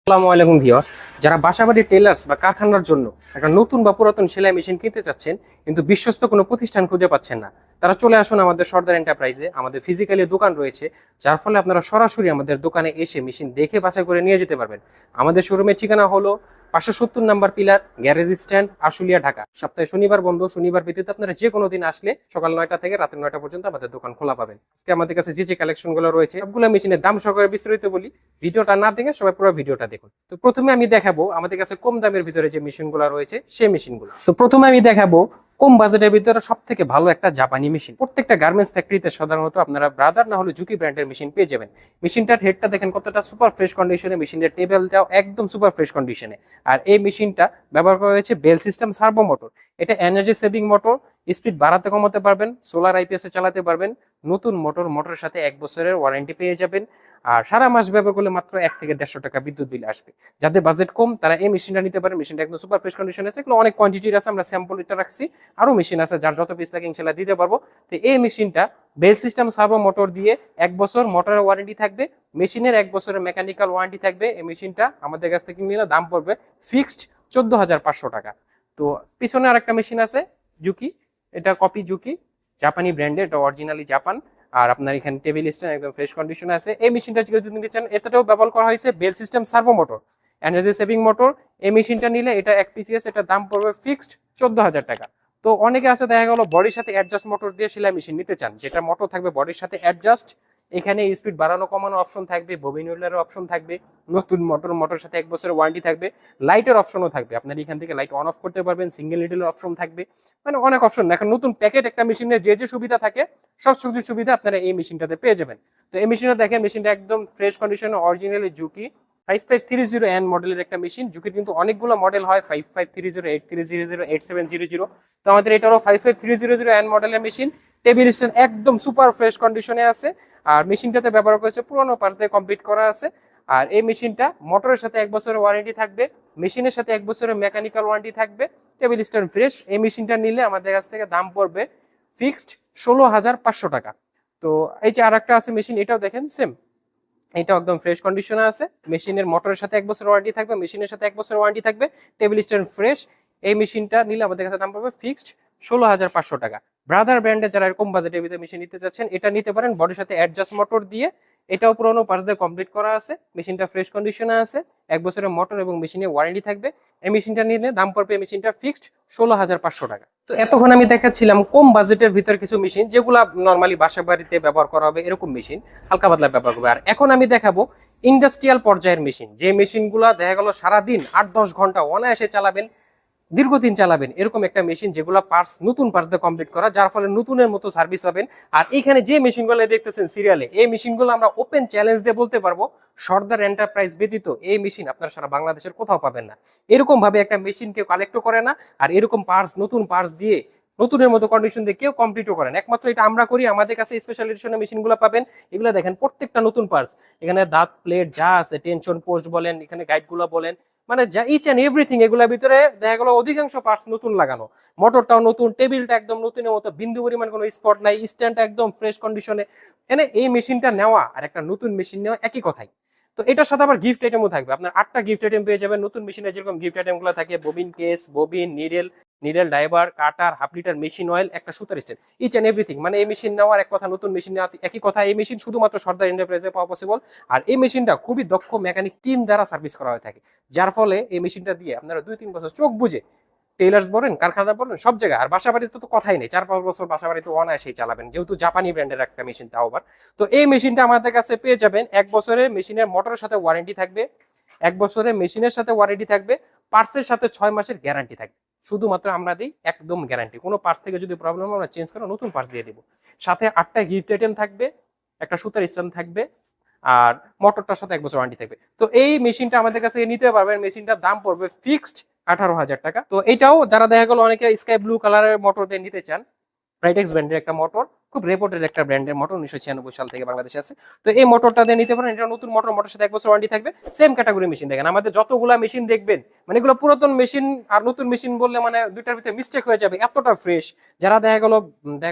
আসসালামু আলাইকুম ভিউয়ার্স। যারা বাসাবাড়ি টেলার্স বা কারখানার জন্য একটা নতুন বা পুরাতন সেলাই মেশিন কিনতে চাচ্ছেন কিন্তু বিশ্বস্ত কোনো প্রতিষ্ঠান খুঁজে পাচ্ছেন না, তারা চলে আসুন আমাদের সর্দার এন্টারপ্রাইজে। আমাদের ফিজিক্যালি দোকান রয়েছে, যার ফলে আপনারা সরাসরি আমাদের দোকানে এসে মেশিন দেখে বাছাই করে নিয়ে যেতে পারবেন। আমাদের শোরুমের ঠিকানা হলো 570 number pillar, garage stand, Ashulia, Dhaka. সপ্তাহে শনিবার বন্ধ, শনিবার ব্যতীত আপনারা যে কোনো দিন আসলে সকাল 9টা থেকে রাত 9টা পর্যন্ত আমাদের দোকান খোলা পাবেন। আজকে আমাদের কাছে যে কালেকশনগুলো রয়েছে সবগুলো মেশিনের দাম সহকারে বিস্তারিত বলি। ভিডিওটা না দেখে সবাই পুরো ভিডিওটা দেখুন। তো প্রথমে আমি দেখাবো আমাদের কাছে কম দামের ভিতরে যে মেশিনগুলো রয়েছে সেই মেশিনগুলো। তো প্রথমে আমি দেখাবো কম বাজেটের ভিতরে সব থেকে ভালো একটা জাপানি মেশিন। প্রত্যেকটা গার্মেন্টস ফ্যাক্টরিতে সাধারণত আপনারা ব্রাদার না হলে জুকি ব্র্যান্ডের মেশিন পেয়ে যাবেন। মেশিনটার হেডটা দেখেন কতটা সুপার ফ্রেশ কন্ডিশনে, মেশিনের টেবিলটাও একদম সুপার ফ্রেশ কন্ডিশনে। আর এই মেশিনটা ব্যবহার করা হয়েছে বেল সিস্টেম সার্ভো মোটর। এটা এনার্জি সেভিং মোটর, স্পিড বাড়াতে কমাতে পারবেন, সোলার আইপিএস এ চালাতে পারবেন। নতুন মোটরের সাথে 1 বছরের ওয়ারেন্টি পেয়ে যাবেন। আর সারা মাস ব্যবহার করলে মাত্র 1 থেকে 150 টাকা বিদ্যুৎ বিল আসবে। যাদের বাজেট কম তারা এই মেশিনটা নিতে পারেন। মেশিনটা একদম সুপার ফ্রেশ কন্ডিশনে আছে, এগুলো অনেক কোয়ান্টিটির আছে, আমরা স্যাম্পল এটা রাখছি। আরো মেশিন আছে যার যত পিস লাগে ইনশাআল্লাহ দিতে পারবো। তো এই মেশিনটা বেল সিস্টেম সার্ভো মোটর দিয়ে 1 বছর মোটরের ওয়ারেন্টি থাকবে, মেশিনের 1 বছরের মেকানিক্যাল ওয়ারেন্টি থাকবে। এই মেশিনটা আমাদের কাছ থেকে নিলে দাম পড়বে ফিক্সড 14,500 টাকা। তো পিছনে আরেকটা মেশিন আছে জুকি, এটা কপি জুকি, জাপানি ব্র্যান্ডের, এটা অরিজিনালি জাপান। আর আপনার এখানে টেবিল স্ট্যান্ড একদম ফ্রেশ কন্ডিশনে আছে। এই মেশিনটা যদি নিতে চান এটাতেও ব্যবহার করা হয়েছে belt system servo motor, energy saving motor. এই মেশিনটা নিলে এটা 1 পিসিএস, এটা দাম পড়বে ফিক্সড 14,000 টাকা। তো অনেকে আছে দেখা গেল বডির সাথে অ্যাডজাস্ট মোটর দিয়ে সেলাই মেশিন নিতে চান, যেটা মোটর থাকবে বডির সাথে অ্যাডজাস্ট, এখানে স্পিড বাড়ানো কমানো অপশন থাকবে, ববিন হুইলারের অপশন থাকবে, নতুন মোটর সাথে 1 বছরের ওয়ারেন্টি থাকবে, লাইটের অপশনও থাকবে, আপনার এখান থেকে লাইট অন অফ করতে পারবেন, সিঙ্গেল নিডলের অপশন থাকবে, মানে অনেক অপশন। এখন নতুন প্যাকেট একটা মেশিনের যে সুবিধা থাকে সব সুবিধা আপনারা এই মেশিনটাতে পেয়ে যাবেন। তো এই মেশিনটা দেখেন, মেশিনটা একদম ফ্রেশ কন্ডিশনে, অরিজিনালি জুকি 5530 এন মডেলের একটা মেশিন। জুকির কিন্তু অনেকগুলো মডেল হয়, 5530, 8300, 8700। তো আমাদের এটা হলো 55300 এন মডেলের মেশিন। টেবিল স্ট্যান্ড একদম সুপার ফ্রেশ কন্ডিশনে আছে। আর মেশিনটাতে ব্যবহার করেছে পুরোনো পার্টস দিয়ে কমপ্লিট করা আছে। আর এই মেশিনটা মোটরের সাথে 1 বছরের ওয়ারেন্টি থাকবে, মেশিনের সাথে 1 বছরের মেকানিক্যাল ওয়ারেন্টি থাকবে, টেবিল স্ট্যান্ড ফ্রেশ। এই মেশিনটা নিলে আমাদের কাছ থেকে দাম পড়বে ফিক্সড 16,500 টাকা। তো এই যে আর একটা আছে মেশিন, এটাও দেখেন সেম, এটা একদম ফ্রেশ কন্ডিশনে আছে। মেশিনের মোটরের সাথে 1 বছর ওয়ারেন্টি থাকবে, মেশিনের সাথে 1 বছর ওয়ারেন্টি থাকবে, টেবিল স্ট্যান্ড ফ্রেশ। এই মেশিনটা নিলে আমাদের কাছে দাম পড়বে ফিক্সড 16,500 টাকা। ব্রাদার ব্র্যান্ডে যারা এরকম বাজেটের ভিতরে মেশিন নিতে চাচ্ছেন এটা নিতে পারেন, বডির সাথে অ্যাডজাস্ট মোটর দিয়ে। এটাও পুরোনো পার্টস দিয়ে কমপ্লিট করা আছে, মেশিনটা ফ্রেশ কন্ডিশনে আছে, 1 বছরের মোটর এবং মেশিনের ওয়ারেন্টি থাকবে। এই মেশিনটা নিলে দাম পড়বে মেশিনটা ফিক্সড 16,500 টাকা। তো এতক্ষণ আমি দেখাচ্ছিলাম কম বাজেটের ভিতরে কিছু মেশিন যেগুলো নরমালি বাসা বাড়িতে ব্যবহার করা হবে এরকম মেশিন, হালকা পাতলা ব্যবহার করবে। আর এখন আমি দেখাবো ইন্ডাস্ট্রিয়াল পর্যায়ের মেশিন, যে মেশিনগুলো দেখা গেল সারাদিন 8-10 ঘন্টা অনায়াসে চালাবেন, দীর্ঘদিন চালাবেন, এরকম একটা মেশিন যেগুলো পার্টস নতুন পার্টস দিয়ে কমপ্লিট করা, যার ফলে নতুনের মতো সার্ভিস পাবেন। আর এখানে যে মেশিনগুলো দেখতেছেন সিরিয়ালে, এই মেশিনগুলো আমরা ওপেন চ্যালেঞ্জ দিয়ে বলতে পারবো সর্দার এন্টারপ্রাইজ ব্যতীত এই মেশিন আপনারা সারা বাংলাদেশের কোথাও পাবেন না। এরকম ভাবে একটা মেশিন কেউ কালেক্টও করে না, আর এরকম পার্টস নতুন পার্টস দিয়ে নতুনের মতো কন্ডিশন দিয়ে কেউ কমপ্লিটও করেন, একমাত্র এটা আমরা করি। আমাদের কাছে স্পেশাল এডিশনের মেশিনগুলো পাবেন। এগুলো দেখেন প্রত্যেকটা নতুন পার্টস, এখানে দাঁত প্লেট যা আছে, টেনশন পোস্ট বলেন, এখানে গাইডগুলো বলেন, মানে যা ইচ এন্ড এভরিথিং, এগুলোর ভিতরে দেখা গেল অধিকাংশ পার্টস নতুন লাগানো, মোটরটাও নতুন, টেবিলটা একদম নতুনের মতো, বিন্দু পরিমাণ কোনো স্পট নাই, স্ট্যান্ডটা একদম ফ্রেশ কন্ডিশনে। এনে এই মেশিনটা নেওয়া আর একটা নতুন মেশিন নেওয়া একই কথাই। তো এটার সাথে আবার গিফট আইটেমও থাকবে, আপনার 8টা গিফট আইটেম পেয়ে যাবেন। নতুন মেশিনের যেরকম গিফট আইটেম গুলো থাকে, bobbin case, bobbin, needle driver, cutter, half litre machine oil, একটা সুতার স্ট্যান্ড, ইচ এন্ড এভরিথিং। মানে এই মেশিন নেওয়ার এক কথা, নতুন মেশিন নেওয়া একই কথা। এই মেশিন শুধুমাত্র সর্দার এন্টারপ্রাইজে পাওয়া পসিবল। আর এই মেশিনটা খুবই দক্ষ মেকানিক টিম দ্বারা সার্ভিস করা হয়ে থাকে, যার ফলে এই মেশিনটা দিয়ে আপনারা 2-3 বছর চোখ বুঝে টেইলার্স বলেন, কারখানা বলেন, সব জায়গায়। আর বাসা বাড়িতে তো কথাই নেই, 4-5 বছর বাসা বাড়িতে অনায়াসেই চালাবেন, যেহেতু জাপানি ব্র্যান্ডের একটা মেশিন তাও আবার। তো এই মেশিনটা আমাদের কাছে পেয়ে যাবেন 1 বছরের মেশিনের মোটরের সাথে ওয়ারেন্টি থাকবে, 1 বছরের মেশিনের সাথে ওয়ারেন্টি থাকবে, পার্টসের সাথে 6 মাসের গ্যারান্টি থাকবে। শুধুমাত্র আমরা দিই একদম গ্যারান্টি, কোনো পার্টস থেকে যদি প্রবলেম হয় আমরা চেঞ্জ করে নতুন পার্টস দিয়ে দেবো। সাথে 8টা গিফট আইটেম থাকবে, একটা সুতার স্ট্যান্ড থাকবে, আর মোটরটার সাথে 1 বছর ওয়ারেন্টি থাকবে। তো এই মেশিনটা আমাদের কাছে নিতে পারবেন, মেশিনটার দাম পড়বে ফিক্সড 18,000 টাকা। তো এটাও যারা দেখা গেল অনেকে স্কাই ব্লু কালারের মোটর দিয়ে নিতে চান, ব্রাইটেক্স ব্র্যান্ডের একটা মোটর, খুব রেপুটেড একটা ব্র্যান্ডের মোটর, 1996 সাল থেকে বাংলাদেশে আছে। তো এই মোটরটা দিয়ে নিতে পারেন, এটা নতুন মোটর সাথে 1 বছর ওয়ারেন্টি থাকবে। সেম ক্যাটাগরি মেশিন দেখেন, আমাদের যতগুলা মেশিন দেখবেন মানে এগুলো পুরাতন মেশিন আর নতুন মেশিন বললে মানে দুইটার ভিতরে মিস্টেক হয়ে যাবে, এতটা ফ্রেশ। যারা দেখা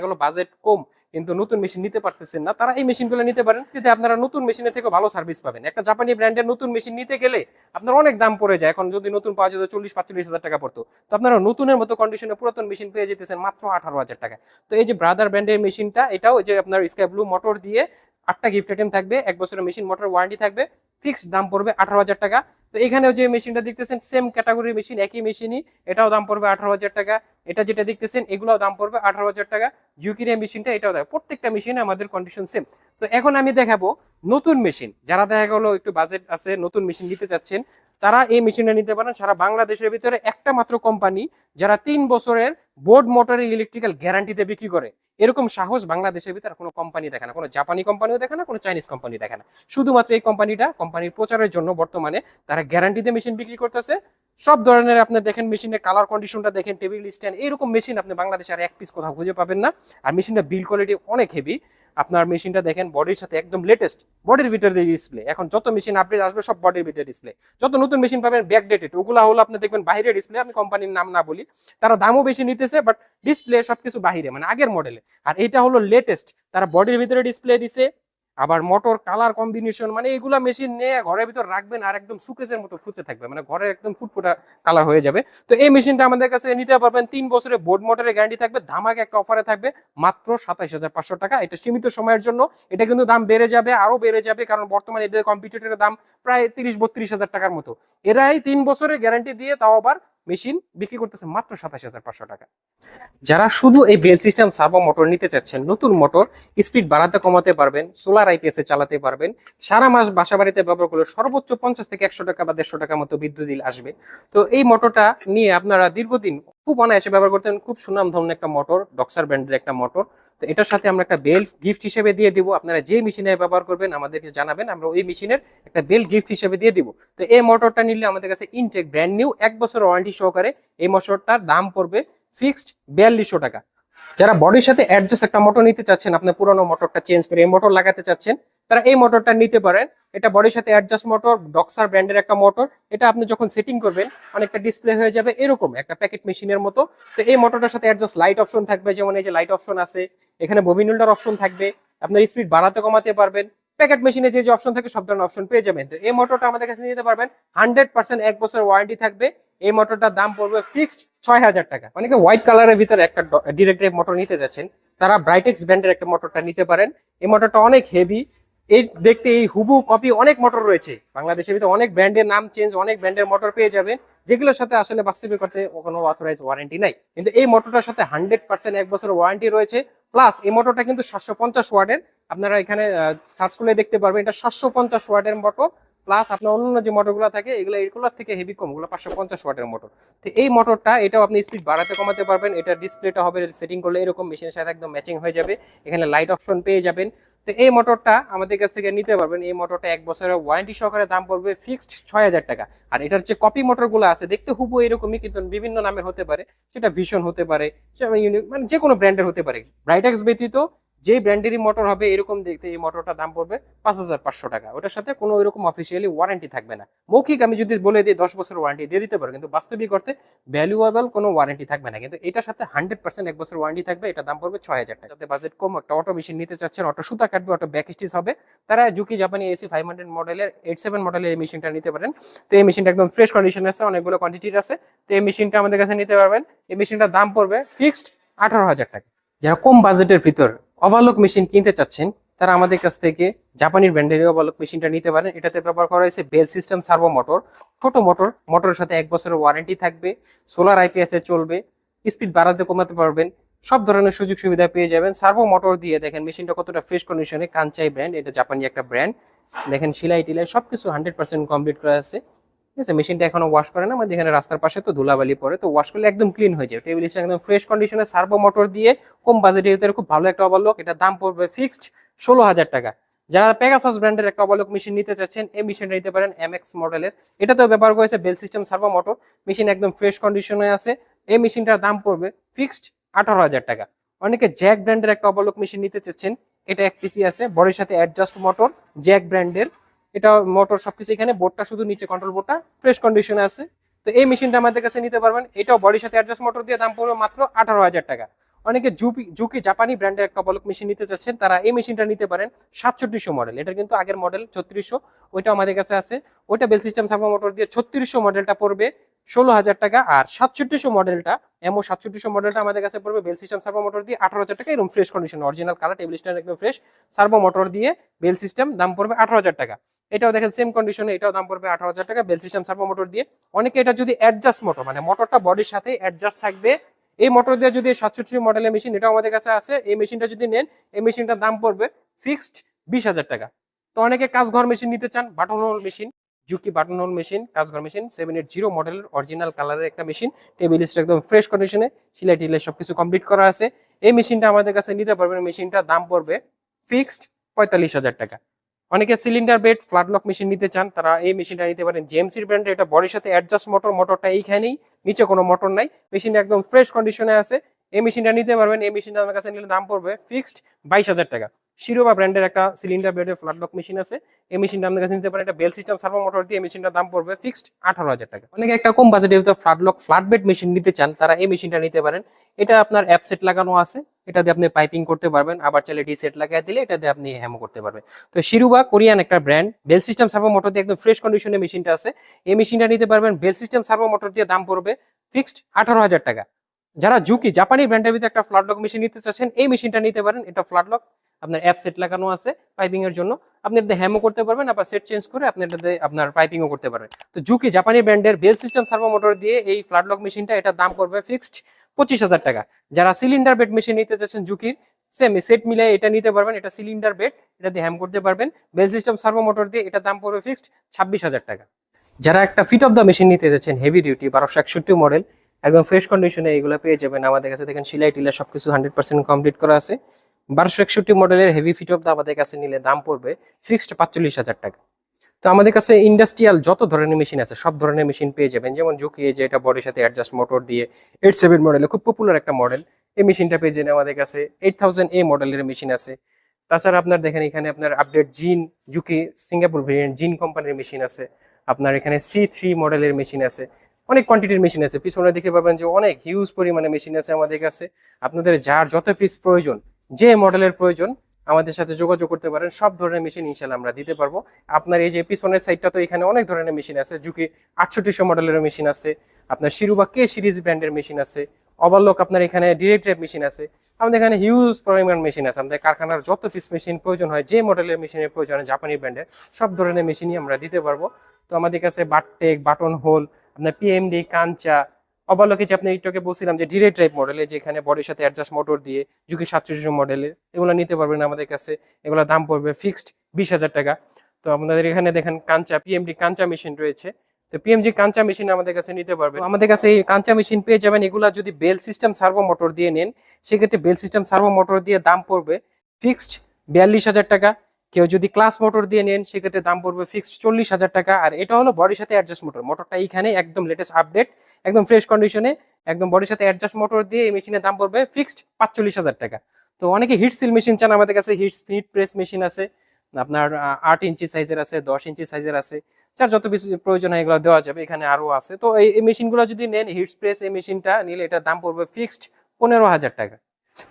গেল বাজেট কম কিন্তু নতুন মেশিন নিতে পারতেছেন না, তারা এই মেশিনগুলো নিতে পারেন। যদি আপনারা নতুন মেশিনের থেকে ভালো সার্ভিস পাবেন। একটা জাপানি ব্র্যান্ডের নতুন মেশিন নিতে গেলে আপনার অনেক দাম পড়ে যায়। এখন যদি নতুন পাওয়া যেত 40-45 হাজার টাকা পড়তো, তো আপনারা নতুনের মতো কন্ডিশনে পুরাতন মেশিন পেয়ে যেতেছেন মাত্র 18 হাজার টাকা। তো এই যে ব্রাদার ব্র্যান্ডের মেশিনটা, এটাও যে আপনার স্কাই ব্লু মোটর দিয়ে 8টা গিফট আইটেম থাকবে, 1 বছরের মেশিন মোটর ওয়ারেন্টি থাকবে, ফিক্সড দাম পড়বে 18 হাজার টাকা। তো এখানেও যে মেশিনটা দেখতেছেন সেম ক্যাটাগরির মেশিন, একই মেশিনই, এটাও দাম পড়বে 18 হাজার টাকা। এটা যেটা দেখতেছেন এগুলোও দাম পড়বে 18 হাজার টাকা। জুকির মেশিনটা এটাও দেয়, প্রত্যেকটা মেশিনে আমাদের কন্ডিশন সেম। তো এখন আমি দেখাবো নতুন মেশিন, যারা দেখা গেলো একটু বাজেট আছে, নতুন মেশিন নিতে চাচ্ছেন, তারা এই মেশিনটা নিতে পারেন। সারা বাংলাদেশের ভিতরে একটা মাত্র কোম্পানি যারা 3 বছরের বোর্ড মোটরের ইলেকট্রিক্যাল গ্যারান্টিতে বিক্রি করে, এরকম সাহস বাংলাদেশের ভিতরে কোনো কোম্পানি দেখে না, কোনো জাপানি কোম্পানিও দেখে না, কোনো চাইনিজ কোম্পানি দেখে না। শুধুমাত্র এই কোম্পানিটা কোম্পানির প্রচারের জন্য বর্তমানে তারা গ্যারান্টিতে মেশিন বিক্রি করতেছে। সব ধরনের আপনার দেখেন মেশিনের কালার কন্ডিশনটা দেখেন, টেবিল স্ট্যান্ড, এরকম মেশিন আপনি বাংলাদেশে আর এক পিস কোথাও খুঁজে পাবেন না। আর মেশিনটা বিল কোয়ালিটি অনেক হেভি। আপনার মেশিনটা দেখেন বডির সাথে একদম লেটেস্ট, বডির ভিতরে ডিসপ্লে। এখন যত মেশিন আপডেট আসবে সব বডির ভিতরে ডিসপ্লে। যত নতুন মেশিন পাবেন ব্যাকডেটেড, ওগুলা হলো আপনি দেখবেন বাইরে ডিসপ্লে। আমি কোম্পানির নাম না বলি, তারা দামও বেশি নিতেছে, বাট ডিসপ্লে সবকিছু বাহিরে, মানে আগের মডেলে। আর এটা হলো লেটেস্ট, তারা বডির ভিতরে ডিসপ্লে দিছে, আবার মোটর কালার কম্বিনেশন, মানে এগুলা মেশিন নিয়ে ঘরের ভিতর রাখবেন আর একদম সুকেসের মতো ফুটে থাকবে, মানে ঘরে একদম ফুটফুটা কালার হয়ে যাবে। তো এই মেশিনটা আমাদের কাছে নিতে পারবেন, 3 বছরের বোর্ড মোটরের গ্যারান্টি থাকবে, ধামাকে একটা অফারে থাকবে মাত্র 27,500 টাকা। এটা সীমিত সময়ের জন্য, এটা কিন্তু দাম বেড়ে যাবে, আরো বেড়ে যাবে, কারণ বর্তমানে এদের কম্পিউটারের দাম প্রায় 30-32 হাজার টাকার মতো। এরাই 3 বছরের গ্যারান্টি দিয়ে তাও আবার মেশিন বিক্রি করতেছে মাত্র 27,500 টাকা। যারা শুধু এই বেল সিস্টেম সার্ভো মোটর নিতে চাচ্ছেন, নতুন মোটর, স্পিড বাড়াতে কমাতে পারবেন, সোলার আইপিএস এ চালাতে পারবেন, সারা মাস বাসা বাড়িতে ব্যবহার করলে সর্বোচ্চ 50 থেকে 100 টাকা বা 150 টাকা মতো বিদ্যুৎ বিল আসবে। তো এই মোটরটা নিয়ে আপনারা দীর্ঘদিন খুব অনায়াসে ব্যবহার করতেন। খুব সুনাম ধরনের একটা মোটর, ডক্সার ব্র্যান্ডের একটা মোটর। তো এটার সাথে আমরা একটা বেল গিফট হিসেবে দিয়ে দিব। আপনারা যে মেশিনে ব্যবহার করবেন আমাদেরকে জানাবেন, আমরা ওই মেশিনের একটা বেল গিফট হিসেবে দিয়ে দিব। তো এই মোটরটা নিলে আমাদের কাছে ইনটেক ব্র্যান্ড নিউ 1 বছর ওয়ারেন্টি সহকারে এই মোটরটার দাম পড়বে ফিক্সড 4200 টাকা। যারা বডির সাথে অ্যাডজাস্ট একটা মোটর নিতে চাচ্ছেন, আপনি পুরোনো মোটরটা চেঞ্জ করে এই মোটর লাগাতে চাচ্ছেন, তারা এই মোটরটা নিতে পারেন। এটা বডির সাথে অ্যাডজাস্ট মোটর, ডক্সার ব্র্যান্ডের একটা মোটর। এটা আপনি যখন সেটিং করবেন অনেকটা ডিসপ্লে হয়ে যাবে এরকম একটা প্যাকেট মেশিনের মতো। তো এই মোটরটার সাথে অ্যাডজাস্ট লাইট অপশন থাকবে, যেমন এই যে লাইট অপশন আছে, এখানে ববিন হোল্ডার অপশন থাকবে, আপনার স্পিড বাড়াতে কমাতে পারবেন। প্যাকেট মেশিনে যে যে অপশন থাকে সব ধরনের অপশন পেয়ে যাবেন। তো এই মোটরটা আমাদের কাছে নিতে পারবেন, 100% 1 বছর ওয়ারেন্টি থাকবে। এই মোটরটার দাম পড়বে ফিক্সড 6,000 টাকা। অনেকে হোয়াইট কালারের ভিতরে একটা ডিরেক্ট ড্রাইভ মোটর নিতে যাচ্ছেন, তারা ব্রাইটেক্স ব্র্যান্ডের একটা মোটরটা নিতে পারেন। এই মোটরটা অনেক হেভি, এই দেখতে এই হুবু কপি অনেক মোটর রয়েছে বাংলাদেশের ভিতরে, অনেক ব্র্যান্ডের নাম চেঞ্জ, অনেক ব্র্যান্ডের মোটর পেয়ে যাবেন, যেগুলোর সাথে আসলে বাস্তবিক করতে কোনো অথরাইজ ওয়ারেন্টি নাই। কিন্তু এই মোটরটার সাথে 100% 1 বছর ওয়ারেন্টি রয়েছে। প্লাস এই মোটরটা কিন্তু 750 ওয়াটের, আপনারা এখানে সার্চ করলে দেখতে পারবেন, এটা 750 ওয়াটের মোটর। প্লাস আপনার অন্যান্য যে মোটরগুলো থাকে এগুলোর থেকে হেভি কম, ওগুলো 550 ওয়াটের মোটর। তো এই মোটরটা, এটাও আপনি স্পিড বাড়াতে কমাতে পারবেন। এটা ডিসপ্লেটা হবে সেটিং করলে এরকম মেশিনের সাথে একদম ম্যাচিং হয়ে যাবে, এখানে লাইট অপশন পেয়ে যাবেন। তো এই মোটরটা আমাদের কাছ থেকে নিতে পারবেন। এই মোটরটা 1 বছরের ওয়ারেন্টি সহকারে দাম পড়বে ফিক্সড 6,000 টাকা। আর এটার যে কপি মোটরগুলো আছে দেখতে হুবহু এরকমই, কিন্তু বিভিন্ন নামের হতে পারে, সেটা ভিশন হতে পারে, মানে যে কোনো ব্র্যান্ডের হতে পারে। ব্রাইটেক্স ব্যতীত যে ব্র্যান্ডেরই মোটর হবে এরকম দেখতে, এই মোটরটার দাম পড়বে 5,500 টাকা। ওটার সাথে কোনো এরকম অফিসিয়ালি ওয়ারেন্টি থাকবে না। মৌখিক আমি যদি বলে দিই 10 বছর ওয়ারেন্টি দিয়ে দিতে পারো, কিন্তু বাস্তবিক করতে ভ্যালুয়েবল কোনো ওয়ারেন্টি থাকবে না। কিন্তু এটার সাথে 100% 1 বছর ওয়ারেন্টি থাকবে। এটা দাম পড়বে 6,000 টাকা। যাতে বাজেট কম, একটা অটো মেশিন নিতে চাচ্ছেন, অটো সুতা কাটবে, অটো ব্যাক স্টিচ হবে, তারা জুকি জাপানি এসি 500 মডেলের 87 মডেলের এই মেশিনটা নিতে পারেন। তো এই মেশিনটা একদম ফ্রেশ কন্ডিশন আছে, অনেকগুলো কোয়ান্টিটির আছে। তো এই মেশিনটা আমাদের কাছে নিতে পারবেন। এই মেশিনটার দাম পড়বে ফিক্সড 18,000 টাকা। যারা কম বাজেটের ভিতর ওভারলক মেশিন কিনতে চাচ্ছেন, তারা আমাদের কাছ থেকে জাপানির ব্র্যান্ডের ওভারলক মেশিনটা নিতে পারেন। এটাতে ব্যবহার করা হয়েছে বেল সিস্টেম সার্ভো মোটর, ছোট মোটর, মোটরের সাথে 1 বছরের ওয়ারেন্টি থাকবে, সোলার আইপিএস এ চলবে, স্পিড বাড়াতে কমাতে পারবেন, সব ধরনের সুযোগ সুবিধা পেয়ে যাবেন সার্ভো মোটর দিয়ে। দেখেন মেশিনটা কতটা ফ্রেশ কন্ডিশনে, কাঞ্চাই ব্র্যান্ড, এটা জাপানি একটা ব্র্যান্ড। দেখেন সেলাই টিলাই সবকিছু 100% কমপ্লিট করা আছে। ঠিক আছে, মেশিনটা এখনো ওয়াশ করে না, আমাদের এখানে রাস্তার পাশে তো ধুলাবালি পড়ে, তো ওয়াশ করলে একদম ক্লিন হয়ে যাবে। টেবিল স্ট্যান্ড একদম ফ্রেশ কন্ডিশনে, সার্ভো মোটর দিয়ে, কম বাজেটের ভিতরে খুব ভালো একটা ওভারলক। এটা দাম পড়বে ফিক্সড 16,000 টাকা। যারা পেগাসাস ব্র্যান্ডের একটা ওভারলক মেশিন নিতে চাচ্ছেন, এই মেশিনটা নিতে পারেন এমএক্স মডেলের। এটাতেও ব্যবহার করেছে belt system servo motor, machine একদম ফ্রেশ কন্ডিশনে আছে। এই মেশিনটার দাম পড়বে ফিক্সড 18,000 টাকা। অনেকে জ্যাক ব্র্যান্ডের একটা ওভারলক মেশিন নিতে চাচ্ছেন, এটা 1 পিসি আছে, বডির সাথে অ্যাডজাস্ট মোটর, জ্যাক ব্র্যান্ডের। এটা মোটর সবকিছু, এখানে বোর্ডটা শুধু নিচে কন্ট্রোল বোর্ডটা ফ্রেশ কন্ডিশনে আছে। তো এই মেশিনটা আমাদের কাছে নিতে পারবেন। এটাও বডির সাথে অ্যাডজাস্ট মোটর দিয়ে, দাম পড়বে মাত্র 18,000 টাকা। অনেকে জুকি জাপানি ব্র্যান্ডের একটা অবলক মেশিন নিতে চাচ্ছেন, তারা এই মেশিনটা নিতে পারেন। 3700 মডেল, এটা কিন্তু আগের মডেল 3600, ওইটা আমাদের কাছে আছে। ওইটা বেল সিস্টেম সার্ভো মোটর দিয়ে 3600 মডেলটা পড়বে 16,000 টাকা, আর 6700 মডেলটা এমও 6700 মডেলটা আমাদের কাছে পড়বে বেল সিস্টেম সার্ভো মোটর দিয়ে 18,000 টাকা। এরকম fresh condition original colour table stand একদম ফ্রেশ সার্ভো মোটর দিয়ে বেল সিস্টেম, দাম পড়বে 18,000 টাকা। এটাও দেখেন সেম কন্ডিশনে, এটাও দাম পড়বে 18,000 টাকা বেল সিস্টেম সার্ভো মোটর দিয়ে। অনেকে এটা যদি অ্যাডজাস্ট মোটর, মানে মোটরটা বডির সাথে অ্যাডজাস্ট থাকবে, এই মোটর দিয়ে যদি 67 মডেলের মেশিন, এটাও আমাদের কাছে আছে। এই মেশিনটা যদি নেন, এই মেশিনটার দাম পড়বে ফিক্সড 20,000 টাকা। তো অনেকে কাজঘর মেশিন নিতে চান, button hole machine, Juki button hole machine, কাজঘর মেশিন 780 মডেলের অরিজিনাল কালারের একটা মেশিন, টেবিল স্ট্যান্ড একদম ফ্রেশ কন্ডিশনে, সিলাই টিলাই সবকিছু কমপ্লিট করা আছে। এই মেশিনটা আমাদের কাছে নিতে পারবেন, মেশিনটার দাম পড়বে ফিক্সড 45,000 টাকা। অনেকে cylinder bed flat lock machine নিতে চান, তারা এই মেশিনটা নিতে পারেন। জেএমসির ব্র্যান্ডের, এটা বডির সাথে অ্যাডজাস্ট মোটর, মোটরটা এইখানেই, নিচে কোনো মোটর নাই, মেশিনটা একদম ফ্রেশ কন্ডিশনে আছে। এই মেশিনটা নিতে পারবেন। এই মেশিনটা আমার কাছে নিলে দাম পড়বে ফিক্সড 22,000 টাকা। শিরোবা ব্র্যান্ডের একটা সিলিন্ডার বেডের ফ্ল্যাট লক মেশিন আছে, এই মেশিনটা আপনার কাছে নিতে পারেন। এটা বেল সিস্টেম সার্ভো মোটর দিয়ে, এই মেশিনটার দাম পড়বে ফিক্সড 18,000 টাকা। অনেকে একটা কম বাজেটে flat lock flat bed machine নিতে চান, তারা এই মেশিনটা নিতে পারেন। এটা আপনার অ্যাপ সেট লাগানো আছে, এটা দিয়ে আপনি পাইপিং করতে পারবেন, আবার চাইলে ডি সেট লাগিয়ে দিলে এটা দিয়ে আপনি হ্যামো করতে পারবেন। তো শিরুবা কোরিয়ান একটা brand, belt system servo motor দিয়ে একদম ফ্রেশ কন্ডিশনে মেশিনটা আছে, এই মেশিনটা নিতে পারবেন। বেল সিস্টেম সার্ভো মোটর দিয়ে দাম পড়বে ফিক্সড 18,000 টাকা। যারা জুকি জাপানি ব্র্যান্ডের ভিতরে একটা ফ্ল্যাট লক মেশিন নিতে চাচ্ছেন, এই মেশিনটা নিতে পারেন। এটা ফ্ল্যাট লক, আপনার অ্যাপ সেট লাগানো আছে পাইপিং এর জন্য, আপনি এটাতে হ্যামও করতে পারবেন, আবার সেট চেঞ্জ করে আপনি এটাতে আপনার পাইপিংও করতে পারবেন। তো জুকি জাপানি ব্র্যান্ডের বেল সিস্টেম সার্ভো মোটর দিয়ে এই ফ্ল্যাট লক মেশিনটা, এটার দাম পড়বে ফিক্সড 25,000 টাকা। যারা সিলিন্ডার বেড মেশিন নিতে চাচ্ছেন জুকির, সেম সেট মিলে এটা নিতে পারবেন। এটা সিলিন্ডার বেড, এটা দিয়ে হ্যাম করতে পারবেন বেল সিস্টেম সার্ভো মোটর দিয়ে, এটার দাম পড়বে ফিক্সড 26,000 টাকা। যারা একটা ফিট অফ দ্য মেশিন নিতে যাচ্ছেন হেভি ডিউটি 1261 মডেল, একদম ফ্রেশ কন্ডিশনে, এগুলো পেয়ে যাবেন আমাদের কাছে। দেখেন সিলাই টিলা সবকিছু 100% কমপ্লিট করা আছে। 1261 মডেলের হেভি ফিট অফ দ্য আমাদের কাছে নিলে দাম পড়বে ফিক্সড 45,000 টাকা। তো আমাদের কাছে ইন্ডাস্ট্রিয়াল যত ধরনের মেশিন আছে সব ধরনের মেশিন পেয়ে যাবেন। যেমন ঝুঁকি, যে এটা বডির সাথে অ্যাডজাস্ট মোটর দিয়ে 87 মডেলে খুব পপুলার একটা মডেল, এই মেশিনটা পেয়ে যাবেন আমাদের কাছে। 8000A মডেলের মেশিন আছে। তাছাড়া আপনার দেখেন এখানে আপনার আপডেট জিন, ঝুঁকি সিঙ্গাপুর ভেরিয়েন্ট জিন কোম্পানির মেশিন আছে। আপনার এখানে C3 মডেলের মেশিন আছে। অনেক কোয়ান্টিটির মেশিন আছে, পিছনে দেখতে পাবেন যে অনেক হিউজ পরিমাণে মেশিন আছে আমাদের কাছে। আপনাদের যার যত পিস প্রয়োজন, যে মডেলের প্রয়োজন, আমাদের সাথে যোগাযোগ করতে পারেন। সব ধরনের মেশিন ইনশাল্লাহ আমরা দিতে পারবো। আপনার এই যে পিছনের সাইডটা, তো এখানে অনেক ধরনের মেশিন আছে। জুকি 6800 মডেলের মেশিন আছে, আপনার শিরুবা কে সিরিজ ব্র্যান্ডের মেশিন আছে, ওভারলক আপনার এখানে ডিরেক্ট টাইপ মেশিন আছে। আমাদের এখানে হিউজ পরিমাণ মেশিন আছে। আমাদের কারখানার যত পিস মেশিন প্রয়োজন হয়, যে মডেলের মেশিনের প্রয়োজন হয় জাপানি ব্র্যান্ডের, সব ধরনের মেশিনই আমরা দিতে পারবো। তো আমাদের কাছে বাটটেক, বাটন হোল, আপনার পিএমডি, কাঞ্চা, ওভারলকে যে আপনি একটু বলছিলাম যে ডিরেক্ট টাইপ মডেলে, যেখানে বডির সাথে অ্যাডজাস্ট মোটর দিয়ে ঝুঁকি 700 মডেলের, এগুলো নিতে পারবেন আমাদের কাছে। এগুলো দাম পড়বে ফিক্সড 20,000 টাকা। তো আপনাদের এখানে দেখেন কাঞ্চা, পিএমডি কাঞ্চা মেশিন রয়েছে। তো পিএমজি কাঞ্চা মেশিন আমাদের কাছে নিতে পারবেন। আমাদের কাছে এই কাঞ্চা মেশিন পেয়ে যাবেন। এগুলা যদি বেল সিস্টেম সার্ভো মোটর দিয়ে নেন, সেক্ষেত্রে বেল সিস্টেম সার্ভো মোটর দিয়ে দাম পড়বে ফিক্সড 42,000 টাকা। কেউ যদি ক্লাস মোটর দিয়ে নেন, সেক্ষেত্রে দাম পড়বে ফিক্সড 40,000 টাকা। আর এটা হলো বডির সাথে অ্যাডজাস্ট মোটর, মোটরটা এইখানে একদম লেটেস্ট আপডেট, একদম ফ্রেশ কন্ডিশনে, একদম বডির সাথে অ্যাডজাস্ট মোটর দিয়ে এই মেশিনের দাম পড়বে ফিক্সড 45,000 টাকা। তো অনেকে হিট সিল মেশিন চান, আমাদের কাছে হিট প্রেস মেশিন আছে। আপনার 8 ইঞ্চি সাইজের আছে, 10 ইঞ্চি সাইজের আছে। যার যত বেশি প্রয়োজন হয় এগুলো দেওয়া যাবে, এখানে আরো আছে। তো এই মেশিনগুলো যদি নেন, হিট প্রেস এই মেশিনটা নিলে এটার দাম পড়বে ফিক্সড 15,000 টাকা।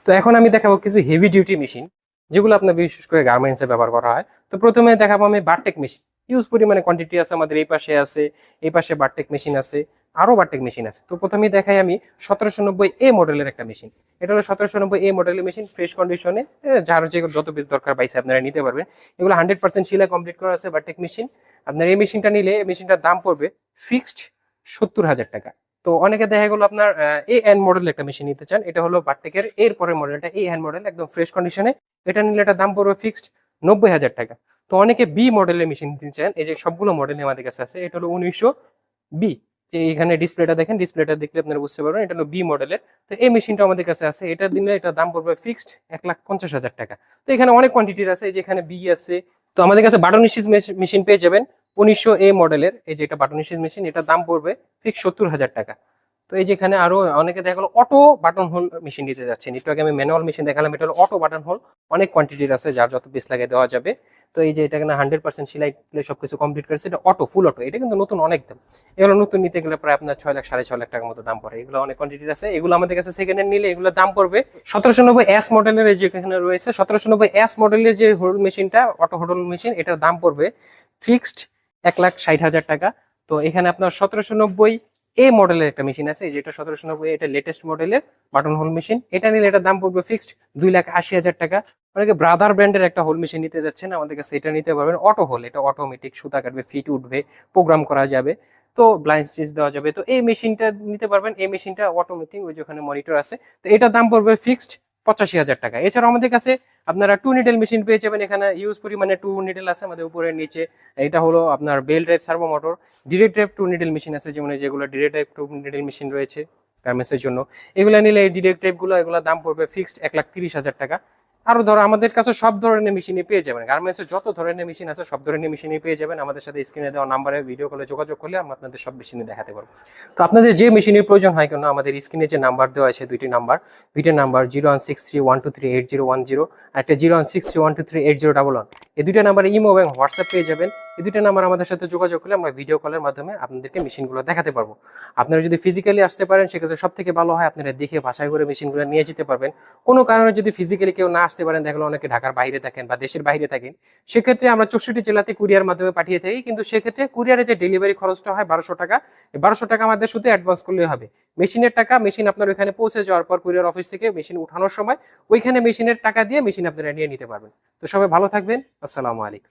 তো এখন আমি দেখাবো কিছু হেভি ডিউটি মেশিন, যেগুলো আপনার বিশেষ করে গার্মেন্টসে ব্যবহার করা হয়। তো প্রথমে দেখাবো আমি বারটেক মেশিন। হিউজ পরিমাণে কোয়ান্টিটি আছে আমাদের, এই পাশে আছে, এই পাশে বারটেক মেশিন আছে, আরো বারটেক মেশিন আছে। তো প্রথমেই দেখাই আমি 1790A মডেলের একটা মেশিন। এটা হলো 1790A মডেলের মেশিন, ফ্রেশ কন্ডিশনে, যার যে যত পিস দরকার পাইছে আপনারা নিতে পারবেন। এগুলো 100% শিলা কমপ্লিট করা আছে বারটেক মেশিন। আপনার এই মেশিনটা নিলে এই মেশিনটার দাম পড়বে ফিক্সড 70,000 টাকা। তো অনেকে দেখা গেলো আপনার এন মডেল একটা মেশিন নিতে চান, এটা হলো বারটেকের এর পরের মডেলটা এন মডেল, একদম ফ্রেশ কন্ডিশনে। এটা নিলে এটার দাম পড়বে ফিক্সড 90,000 টাকা। তো অনেকে বি মডেলের মেশিন নিতে চান, এই যে সবগুলো মডেল আমাদের কাছে আছে। এটা হলো 1900B, যে এখানে ডিসপ্লেটা দেখেন, ডিসপ্লেটা দেখলে আপনারা বুঝতে পারবেন এটা হলো বি মডেলের। তো এই মেশিনটা আমাদের কাছে আছে, এটা দিলে এটার দাম পড়বে ফিক্সড 1,50,000 টাকা। তো এখানে অনেক কোয়ান্টিটির আছে, এই যে এখানে বি আছে। তো আমাদের কাছে বাটন স্টিচ মেশিন পেয়ে যাবেন 1900A মডেলের, এই যে এটা বাটন স্টিচ মেশিন, এটার দাম পড়বে ফিক্স 70,000 টাকা। তো এই যেখানে আরো অনেকে দেখা গেলো অটো বাটন হোল মেশিন নিতে যাচ্ছেন, একটু আগে আমি ম্যানুয়াল মেশিন দেখালাম, এটা হলো অটো বাটন হোল, অনেক কোয়ান্টিটির আছে, যার যত পিস লাগে দেওয়া যাবে। তো এই যে এটা এখানে 100% সেলাই সবকিছু কমপ্লিট করেছে, এটা অটো, ফুল অটো, এটা কিন্তু নতুন অনেক দাম। এগুলো নতুন নিতে গেলে প্রায় আপনার 6 লাখ 6.5 লাখ টাকার মতো দাম পড়ে। এগুলো অনেক কোয়ান্টিটির আছে, এগুলো আমাদের কাছে সেকেন্ড হ্যান্ড নিলে এগুলো দাম পড়বে 1790 মডেলের। এই যে এখানে রয়েছে 1790 মডেলের যে হোল মেশিনটা, অটো হোল মেশিন, এটার দাম পড়বে ফিক্সড 1,60,000 টাকা। তো এখানে আপনার 1790 মডেলের একটা মেশিন আছে, এই যেটা 1790, এটা লেটেস্ট মডেলের বাটন হোল মেশিন, এটা নিলে এটার দাম পড়বে ফিক্সড 2,80,000 টাকা। অনেকে ব্রাদার ব্র্যান্ডের একটা হোল মেশিন নিতে যাচ্ছেন, আমাদের কাছে এটা নিতে পারবেন, অটো হোল, এটা অটোমেটিক, সুতা কাটবে, ফিট উঠবে, প্রোগ্রাম করা যাবে, তো ব্লাইন্ড স্টিচ দেওয়া যাবে। তো এই মেশিনটা নিতে পারবেন, এই মেশিনটা অটোমেটিক, ওই যে ওখানে মনিটর আছে। তো এটার দাম পড়বে ফিক্সড 85,000 টাকা। এছাড়াও আমাদের কাছে আপনারা 2 নিডেল মেশিন পেয়ে যাবেন, এখানে ইউজ পরিমাণে 2 নিডেল আছে আমাদের উপরে নিচে। এটা হলো আপনার belt drive servo motor, direct drive 2 needle machine আছে, যেমন যেগুলো ডিরেক্ট ড্রাইভ 2 নিডেল মেশিন রয়েছে গার্মেন্টসের জন্য, এগুলো নিলে এই ডিরেক্ট ড্রাইভ গুলো, এগুলোর দাম পড়বে ফিক্সড 1,30,000 টাকা। আরো ধরো আমাদের কাছে সব ধরনের মেশিনই পেয়ে যাবেন, গার্মেন্টসের যত ধরনের মেশিন আছে সব ধরনের মেশিনই পেয়ে যাবেন। আমাদের সাথে স্ক্রিনে দেওয়া নাম্বারে ভিডিও কলে যোগাযোগ করলে আমরা আপনাদের সব মেশিনে দেখাতে পারবো। তো আপনাদের যে মেশিনের প্রয়োজন হয় কেন, আমাদের স্ক্রিনে যে নাম্বার দেওয়া আছে, দুইটা নাম্বার 016312380110 আর একটা 016312380111, এই দুইটা নাম্বারে ইমো এবং হোয়াটসঅ্যাপ পেয়ে যাবেন। এই দুইটা নাম্বার আমাদের সাথে যোগাযোগ করলে আমরা ভিডিও কলের মাধ্যমে আপনাদেরকে মেশিনগুলো দেখাতে পারবো। আপনারা যদি ফিজিক্যালি আসতে পারেন সেক্ষেত্রে সব থেকে ভালো হয়, আপনারা দেখে বাছাই করে মেশিনগুলো নিয়ে যেতে পারবেন। কোনো কারণে যদি ফিজিক্যালি কেউ না আসতে পারেন, দেখলো অনেকে ঢাকার বাইরে থাকেন বা দেশের বাইরে থাকেন, সেক্ষেত্রে আমরা 64 জেলাতে কুরিয়ার মাধ্যমে পাঠিয়ে থাকি, কিন্তু সেক্ষেত্রে কুরিয়ারে যে ডেলিভারি খরচটা হয় 1200 টাকা, এই 1200 টাকা আমাদের শুধু অ্যাডভান্স করলে হবে। মেশিনের টাকা, মেশিন আপনার ওইখানে পৌঁছে যাওয়ার পর কুরিয়ার অফিস থেকে মেশিন উঠানোর সময় ওইখানে মেশিনের টাকা দিয়ে মেশিন আপনারা নিয়ে নিতে পারবেন। তো সবাই ভালো থাকবেন, আসসালামু আলাইকুম।